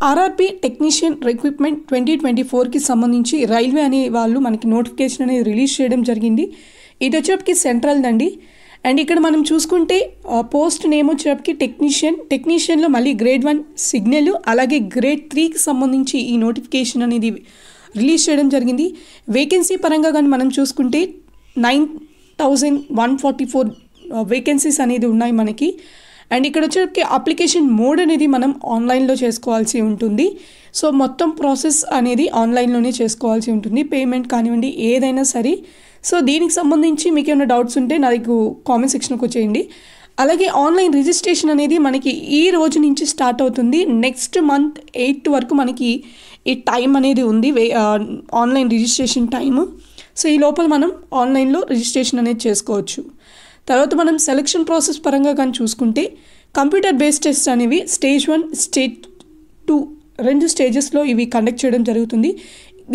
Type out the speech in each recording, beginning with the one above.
RRB technician recruitment 2024కి సంబంధించి railway అనే వాళ్ళు మనకి నోటిఫికేషన్ అనేది రిలీజ్ చేయడం జరిగింది. ఇది వచ్చేప్పటికి సెంట్రల్ దండి. అండ్ ఇక్కడ మనం చూసుకుంటే పోస్ట్ నేమ్ వచ్చేప్పటికి టెక్నీషియన్లో మళ్ళీ గ్రేడ్ 1 సిగ్నల్, అలాగే గ్రేడ్ 3కి సంబంధించి ఈ నోటిఫికేషన్ అనేది రిలీజ్ చేయడం జరిగింది. వేకెన్సీ పరంగా కానీ మనం చూసుకుంటే 9144 వేకెన్సీస్ అనేది ఉన్నాయి మనకి. అండ్ ఇక్కడ వచ్చేటికి అప్లికేషన్ మోడ్ అనేది మనం ఆన్లైన్లో చేసుకోవాల్సి ఉంటుంది. సో మొత్తం ప్రాసెస్ అనేది ఆన్లైన్లోనే చేసుకోవాల్సి ఉంటుంది, పేమెంట్ కానివ్వండి ఏదైనా సరే. సో దీనికి సంబంధించి మీకు ఏమైనా డౌట్స్ ఉంటే నాకు కామెంట్ సెక్షన్కి వచ్చేయండి. అలాగే ఆన్లైన్ రిజిస్ట్రేషన్ అనేది మనకి ఈ రోజు నుంచి స్టార్ట్ అవుతుంది. నెక్స్ట్ మంత్ 8 వరకు మనకి ఈ టైం అనేది ఉంది, ఆన్లైన్ రిజిస్ట్రేషన్ టైము. సో ఈ లోపల మనం ఆన్లైన్లో రిజిస్ట్రేషన్ అనేది చేసుకోవచ్చు. తర్వాత మనం సెలక్షన్ ప్రాసెస్ పరంగా కానీ చూసుకుంటే కంప్యూటర్ బేస్డ్ టెస్ట్ అనేవి స్టేజ్ 1 స్టేజ్ 2 2 స్టేజెస్లో ఇవి కండక్ట్ చేయడం జరుగుతుంది.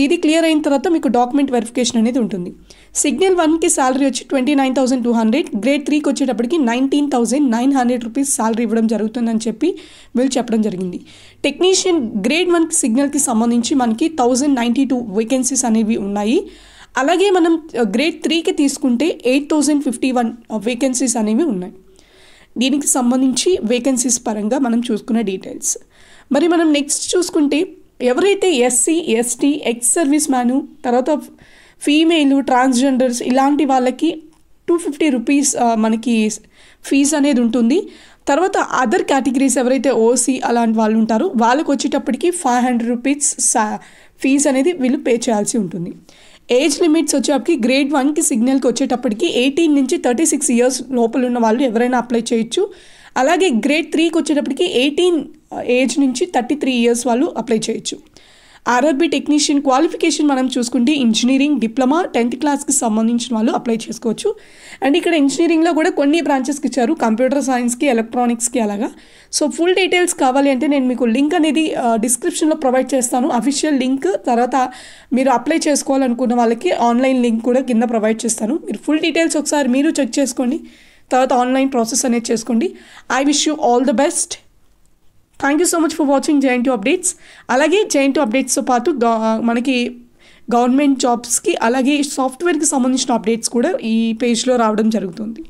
ఇది క్లియర్ అయిన తర్వాత మీకు డాక్యుమెంట్ వెరిఫికేషన్ అనేది ఉంటుంది. సిగ్నల్ 1కి శాలరీ వచ్చి 29,200, గ్రేడ్ 3కి వచ్చేటప్పటికి 19,900 రూపీస్ శాలరీ ఇవ్వడం జరుగుతుందని చెప్పి వీళ్ళు చెప్పడం జరిగింది. టెక్నీషియన్ గ్రేడ్ 1 సిగ్నల్కి సంబంధించి మనకి 1092 వేకెన్సీస్ అనేవి ఉన్నాయి. అలాగే మనం గ్రేడ్ 3కి తీసుకుంటే 8051 వేకెన్సీస్ అనేవి ఉన్నాయి. దీనికి సంబంధించి వేకెన్సీస్ పరంగా మనం చూసుకున్న డీటెయిల్స్. మరి మనం నెక్స్ట్ చూసుకుంటే ఎవరైతే SC, ST, ex service man, తర్వాత ఫీమేల్, ట్రాన్స్జెండర్స్ ఇలాంటి వాళ్ళకి 250 రూపీస్ మనకి ఫీజు అనేది ఉంటుంది. తర్వాత అదర్ కేటగిరీస్ ఎవరైతే ఓసీ అలాంటి వాళ్ళు ఉంటారో వాళ్ళకి వచ్చేటప్పటికి 500 రూపీస్ ఫీజు అనేది వీళ్ళు పే చేయాల్సి ఉంటుంది. ఏజ్ లిమిట్స్ వచ్చేప్పటికి గ్రేడ్ 1కి సిగ్నల్కి వచ్చేటప్పటికి 18 నుంచి 36 ఇయర్స్ లోపల ఉన్న వాళ్ళు ఎవరైనా అప్లై చేయొచ్చు. అలాగే గ్రేడ్ 3కి వచ్చేటప్పటికి 18 ఏజ్ నుంచి 33 ఇయర్స్ వాళ్ళు అప్లై చేయొచ్చు. ఆర్ఆర్బీ టెక్నీషియన్ క్వాలిఫికేషన్ మనం చూసుకుంటే ఇంజనీరింగ్, డిప్లొమా, 10th క్లాస్కి సంబంధించిన వాళ్ళు అప్లై చేసుకోవచ్చు. అండ్ ఇక్కడ ఇంజనీరింగ్లో కూడా కొన్ని బ్రాంచెస్కి ఇచ్చారు, కంప్యూటర్ సైన్స్కి, ఎలక్ట్రానిక్స్కి అలాగా. సో ఫుల్ డీటెయిల్స్ కావాలి అంటే నేను మీకు లింక్ అనేది డిస్క్రిప్షన్లో ప్రొవైడ్ చేస్తాను, అఫీషియల్ లింక్. తర్వాత మీరు అప్లై చేసుకోవాలనుకున్న వాళ్ళకి ఆన్లైన్ లింక్ కూడా కింద ప్రొవైడ్ చేస్తాను. మీరు ఫుల్ డీటెయిల్స్ ఒకసారి మీరు చెక్ చేసుకోండి, తర్వాత ఆన్లైన్ ప్రాసెస్ అనేది చేసుకోండి. I wish you all the best. Thank you so much for watching JNTU updates. అలాగే JNTU అప్డేట్స్తో పాటు మనకి గవర్నమెంట్ జాబ్స్కి అలాగే సాఫ్ట్వేర్కి సంబంధించిన అప్డేట్స్ కూడా ఈ పేజ్లో రావడం జరుగుతుంది.